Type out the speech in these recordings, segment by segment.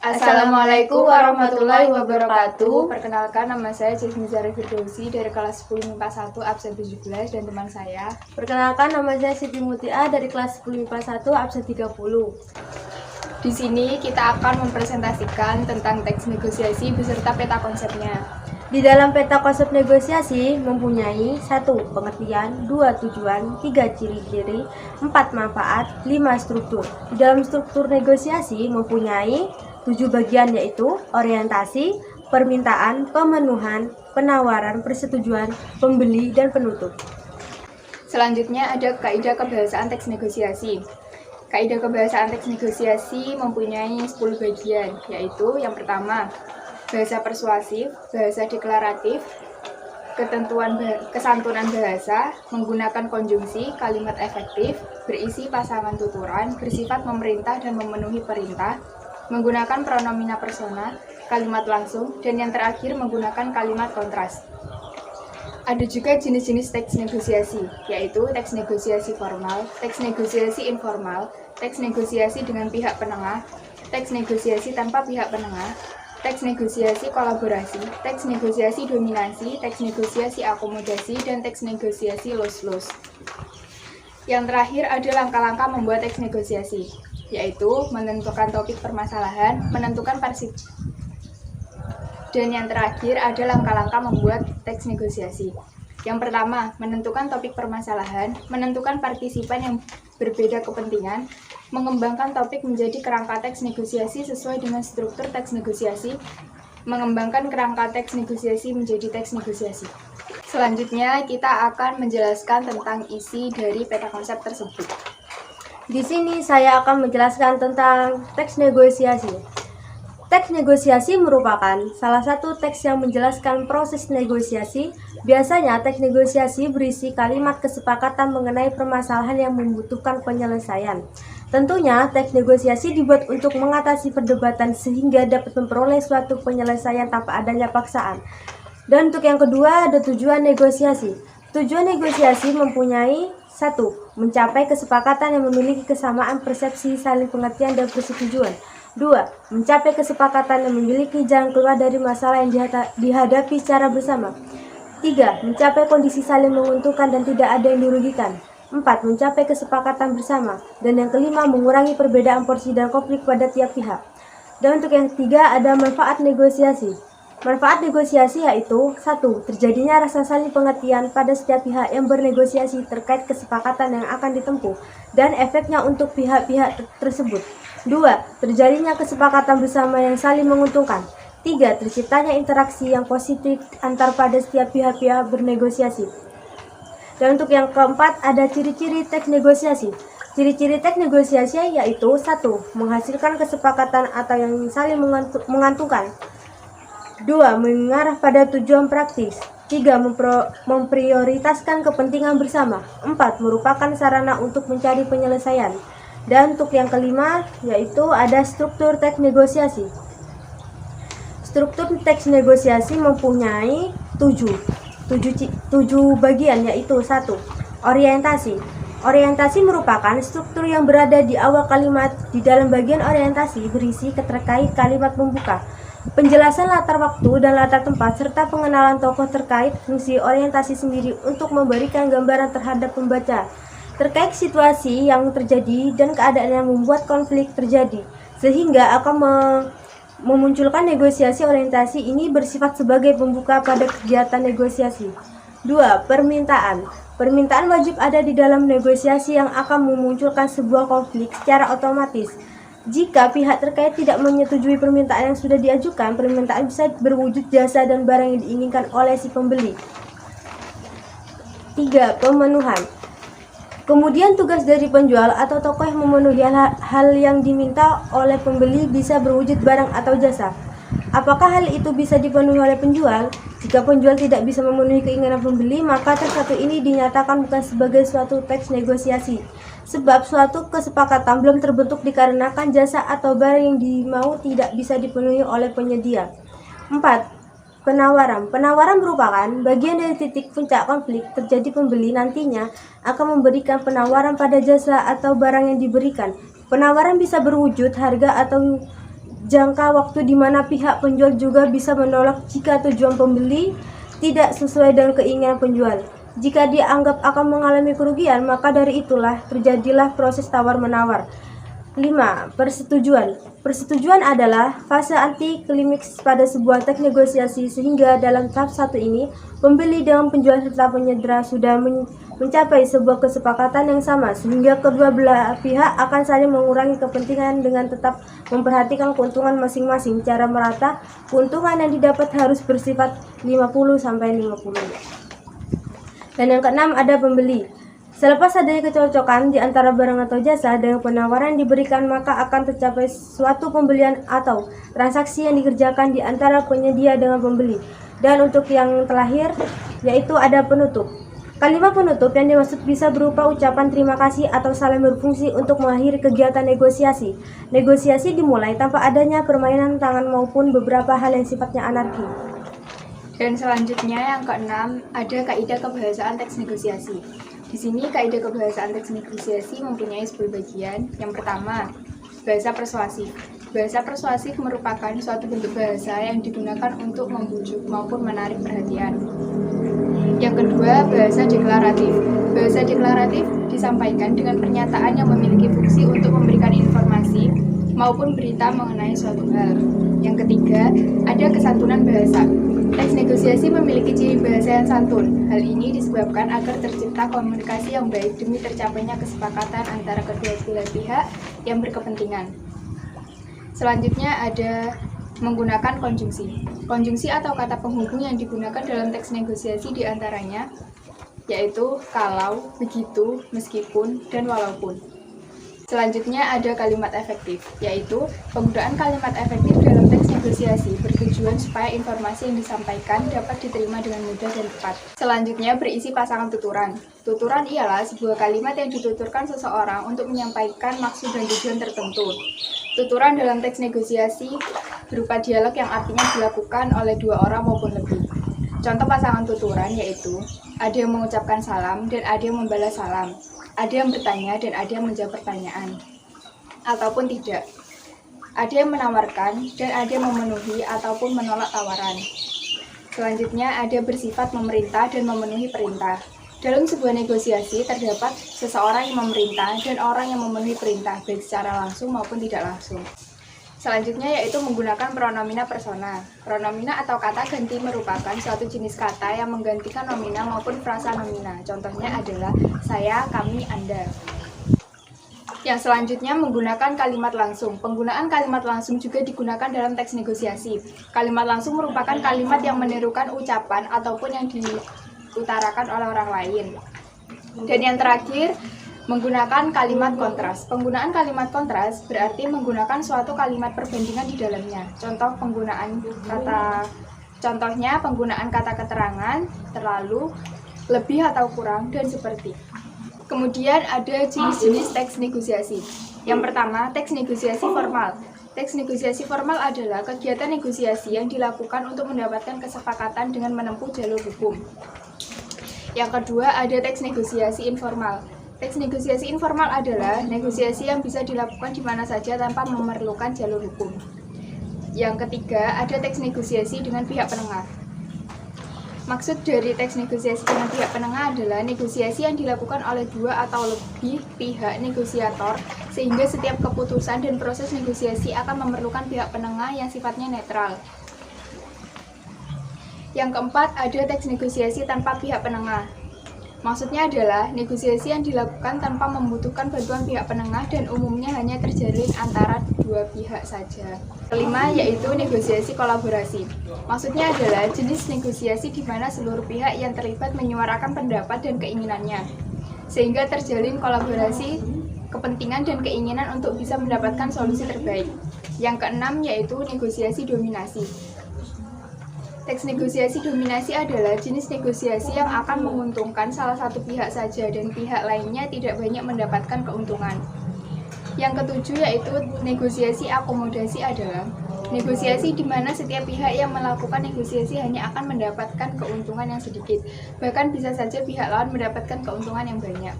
Assalamualaikum warahmatullahi wabarakatuh. Perkenalkan, nama saya Jasmine Zahra Firdausi dari kelas 10 MIPA 1 absen 17 dan teman saya. Perkenalkan, nama saya Siti Mutia dari kelas 10 MIPA 1 absen 30. Di sini kita akan mempresentasikan tentang teks negosiasi beserta peta konsepnya. Di dalam peta konsep negosiasi mempunyai 1. Pengertian, 2. Tujuan, 3. Ciri-ciri, 4. Manfaat, 5. Struktur. Di dalam struktur negosiasi mempunyai 7 bagian, yaitu orientasi, permintaan, pemenuhan, penawaran, persetujuan, pembeli, dan penutup. Selanjutnya ada kaidah kebahasaan teks negosiasi. Kaidah kebahasaan teks negosiasi mempunyai 10 bagian, yaitu yang pertama, bahasa persuasif, bahasa deklaratif, kesantunan bahasa, menggunakan konjungsi, kalimat efektif, berisi pasangan tuturan, bersifat memerintah dan memenuhi perintah, menggunakan pronomina persona, kalimat langsung, dan yang terakhir menggunakan kalimat kontras. Ada juga jenis-jenis teks negosiasi, yaitu teks negosiasi formal, teks negosiasi informal, teks negosiasi dengan pihak penengah, teks negosiasi tanpa pihak penengah, teks negosiasi kolaborasi, teks negosiasi dominasi, teks negosiasi akomodasi, dan teks negosiasi lose-lose. Yang terakhir ada langkah-langkah membuat teks negosiasi, yaitu menentukan topik permasalahan, menentukan dan yang terakhir ada langkah-langkah membuat teks negosiasi. Yang pertama, menentukan topik permasalahan, menentukan partisipan yang berbeda kepentingan, mengembangkan topik menjadi kerangka teks negosiasi sesuai dengan struktur teks negosiasi, mengembangkan kerangka teks negosiasi menjadi teks negosiasi. Selanjutnya, kita akan menjelaskan tentang isi dari peta konsep tersebut. Di sini saya akan menjelaskan tentang teks negosiasi. Teks negosiasi merupakan salah satu teks yang menjelaskan proses negosiasi. Biasanya teks negosiasi berisi kalimat kesepakatan mengenai permasalahan yang membutuhkan penyelesaian. Tentunya teks negosiasi dibuat untuk mengatasi perdebatan sehingga dapat memperoleh suatu penyelesaian tanpa adanya paksaan. Dan untuk yang kedua ada tujuan negosiasi. Tujuan negosiasi mempunyai 1. Mencapai kesepakatan yang memiliki kesamaan persepsi, saling pengertian, dan persetujuan. 2. Mencapai kesepakatan yang memiliki jalan keluar dari masalah yang dihadapi secara bersama. 3. Mencapai kondisi saling menguntungkan dan tidak ada yang dirugikan. 4. Mencapai kesepakatan bersama. Dan yang kelima, mengurangi perbedaan porsi dan konflik pada tiap pihak. Dan untuk yang ketiga ada manfaat negosiasi. Manfaat negosiasi yaitu 1. Terjadinya rasa saling pengertian pada setiap pihak yang bernegosiasi terkait kesepakatan yang akan ditempuh dan efeknya untuk pihak-pihak tersebut. 2. Terjadinya kesepakatan bersama yang saling menguntungkan. 3. Terciptanya interaksi yang positif antar pada setiap pihak-pihak bernegosiasi. Dan untuk yang keempat ada ciri-ciri teks negosiasi. Ciri-ciri teks negosiasi yaitu 1. Menghasilkan kesepakatan atau yang saling menguntungkan. 2. Mengarah pada tujuan praktis. 3. Memprioritaskan kepentingan bersama. 4. Merupakan sarana untuk mencari penyelesaian. Dan untuk yang kelima yaitu ada struktur teks negosiasi. Struktur teks negosiasi mempunyai 7 bagian, yaitu 1. Orientasi. Orientasi merupakan struktur yang berada di awal kalimat. Di dalam bagian orientasi berisi terkait kalimat pembuka, penjelasan latar waktu dan latar tempat, serta pengenalan tokoh terkait. Fungsi orientasi sendiri untuk memberikan gambaran terhadap pembaca terkait situasi yang terjadi dan keadaan yang membuat konflik terjadi, sehingga akan memunculkan negosiasi. Orientasi ini bersifat sebagai pembuka pada kegiatan negosiasi. 2. Permintaan. Permintaan wajib ada di dalam negosiasi yang akan memunculkan sebuah konflik secara otomatis. Jika pihak terkait tidak menyetujui permintaan yang sudah diajukan, permintaan bisa berwujud jasa dan barang yang diinginkan oleh si pembeli. 3. Pemenuhan. Kemudian tugas dari penjual atau tokoh yang memenuhi hal yang diminta oleh pembeli bisa berwujud barang atau jasa. Apakah hal itu bisa dipenuhi oleh penjual? Jika penjual tidak bisa memenuhi keinginan pembeli, maka teks satu ini dinyatakan bukan sebagai suatu teks negosiasi. Sebab suatu kesepakatan belum terbentuk dikarenakan jasa atau barang yang dimau tidak bisa dipenuhi oleh penyedia. 4. Penawaran. Penawaran merupakan bagian dari titik puncak konflik. Terjadi pembeli nantinya akan memberikan penawaran pada jasa atau barang yang diberikan. Penawaran bisa berwujud harga atau jangka waktu di mana pihak penjual juga bisa menolak jika tujuan pembeli tidak sesuai dengan keinginan penjual. Jika dianggap akan mengalami kerugian, maka dari itulah terjadilah proses tawar-menawar. 5. Persetujuan. Persetujuan adalah fase anti klimaks pada sebuah teks negosiasi, sehingga dalam tahap 1 ini pembeli dengan penjual serta penyedera sudah mencapai sebuah kesepakatan yang sama, sehingga kedua belah pihak akan saling mengurangi kepentingan dengan tetap memperhatikan keuntungan masing-masing. Cara merata, keuntungan yang didapat harus bersifat 50-50. Dan yang keenam ada pembeli. Selepas adanya kecocokan di antara barang atau jasa dengan penawaran yang diberikan, maka akan tercapai suatu pembelian atau transaksi yang dikerjakan di antara penyedia dengan pembeli. Dan untuk yang terakhir, yaitu ada penutup. Kalimat penutup yang dimaksud bisa berupa ucapan terima kasih atau salam berfungsi untuk mengakhiri kegiatan negosiasi. Negosiasi dimulai tanpa adanya permainan tangan maupun beberapa hal yang sifatnya anarki. Dan selanjutnya yang keenam ada kaidah kebahasaan teks negosiasi. Di sini kaidah kebahasaan teks negosiasi mempunyai 10 bagian. Yang pertama, bahasa persuasif. Bahasa persuasif merupakan suatu bentuk bahasa yang digunakan untuk membujuk maupun menarik perhatian. Yang kedua, bahasa deklaratif. Bahasa deklaratif disampaikan dengan pernyataan yang memiliki fungsi untuk memberikan informasi maupun berita mengenai suatu hal. Yang ketiga, ada kesantunan bahasa. Teks negosiasi memiliki ciri bahasa yang santun. Hal ini disebabkan agar tercipta komunikasi yang baik demi tercapainya kesepakatan antara kedua belah pihak yang berkepentingan. Selanjutnya ada menggunakan konjungsi. Konjungsi atau kata penghubung yang digunakan dalam teks negosiasi diantaranya yaitu kalau, begitu, meskipun, dan walaupun. Selanjutnya ada kalimat efektif, yaitu penggunaan kalimat efektif dalam teks negosiasi bertujuan supaya informasi yang disampaikan dapat diterima dengan mudah dan tepat. Selanjutnya berisi pasangan tuturan. Tuturan ialah sebuah kalimat yang dituturkan seseorang untuk menyampaikan maksud dan tujuan tertentu. Tuturan dalam teks negosiasi berupa dialog yang artinya dilakukan oleh dua orang maupun lebih. Contoh pasangan tuturan yaitu ada yang mengucapkan salam dan ada yang membalas salam. Ada yang bertanya dan ada yang menjawab pertanyaan, ataupun tidak. Ada yang menawarkan dan ada yang memenuhi ataupun menolak tawaran. Selanjutnya ada bersifat memerintah dan memenuhi perintah. Dalam sebuah negosiasi terdapat seseorang yang memerintah dan orang yang memenuhi perintah, baik secara langsung maupun tidak langsung. Selanjutnya yaitu menggunakan pronomina persona. Pronomina atau kata ganti merupakan suatu jenis kata yang menggantikan nomina maupun frasa nomina. Contohnya adalah saya, kami, Anda. Yang selanjutnya menggunakan kalimat langsung. Penggunaan kalimat langsung juga digunakan dalam teks negosiasi. Kalimat langsung merupakan kalimat yang menirukan ucapan ataupun yang diutarakan oleh orang lain. Dan yang terakhir, menggunakan kalimat kontras. Penggunaan kalimat kontras berarti menggunakan suatu kalimat perbandingan di dalamnya. Contohnya penggunaan kata keterangan, terlalu, lebih atau kurang, dan seperti. Kemudian ada jenis-jenis teks negosiasi. Yang pertama, teks negosiasi formal. Teks negosiasi formal adalah kegiatan negosiasi yang dilakukan untuk mendapatkan kesepakatan dengan menempuh jalur hukum. Yang kedua, ada teks negosiasi informal. Teks negosiasi informal adalah negosiasi yang bisa dilakukan di mana saja tanpa memerlukan jalur hukum. Yang ketiga, ada teks negosiasi dengan pihak penengah. Maksud dari teks negosiasi dengan pihak penengah adalah negosiasi yang dilakukan oleh dua atau lebih pihak negosiator, sehingga setiap keputusan dan proses negosiasi akan memerlukan pihak penengah yang sifatnya netral. Yang keempat, ada teks negosiasi tanpa pihak penengah. Maksudnya adalah negosiasi yang dilakukan tanpa membutuhkan bantuan pihak penengah dan umumnya hanya terjalin antara dua pihak saja. Kelima yaitu negosiasi kolaborasi. Maksudnya adalah jenis negosiasi di mana seluruh pihak yang terlibat menyuarakan pendapat dan keinginannya, sehingga terjalin kolaborasi kepentingan dan keinginan untuk bisa mendapatkan solusi terbaik. Yang keenam yaitu negosiasi dominasi. Teks negosiasi dominasi adalah jenis negosiasi yang akan menguntungkan salah satu pihak saja dan pihak lainnya tidak banyak mendapatkan keuntungan. Yang ketujuh yaitu negosiasi akomodasi adalah negosiasi di mana setiap pihak yang melakukan negosiasi hanya akan mendapatkan keuntungan yang sedikit, bahkan bisa saja pihak lain mendapatkan keuntungan yang banyak.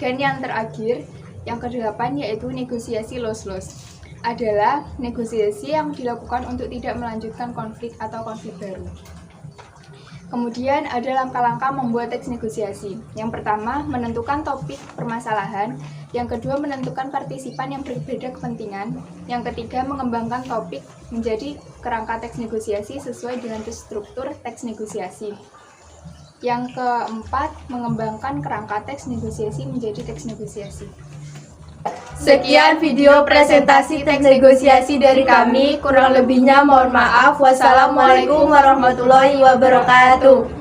Dan yang terakhir, yang kedelapan yaitu negosiasi loss-loss. adalah negosiasi yang dilakukan untuk tidak melanjutkan konflik atau konflik baru. Kemudian ada langkah-langkah membuat teks negosiasi. Yang pertama, menentukan topik permasalahan. Yang kedua, menentukan partisipan yang berbeda kepentingan. Yang ketiga, mengembangkan topik menjadi kerangka teks negosiasi sesuai dengan struktur teks negosiasi. Yang keempat, mengembangkan kerangka teks negosiasi menjadi teks negosiasi. Sekian video presentasi teks negosiasi dari kami. Kurang lebihnya mohon maaf. Wassalamualaikum warahmatullahi wabarakatuh.